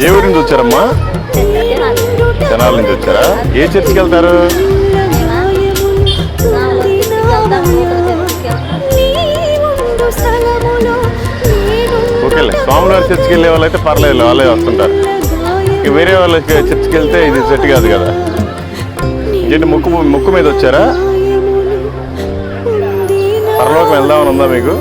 ఏ ఊరి నుంచి వచ్చారమ్మా? జనాల నుంచి వచ్చారా? ఏ చర్చికి వెళ్తారు? ఓకేలే, స్వామివారి చర్చికి వెళ్ళే వాళ్ళు అయితే పర్లేదు, వాళ్ళే వస్తుంటారు. ఇక వేరే వాళ్ళ చర్చికి వెళ్తే ఇది సెట్ కాదు కదా. ఏంటి ముక్కు మీద వచ్చారా? పరలోకం వెళ్దామని ఉందా మీకు?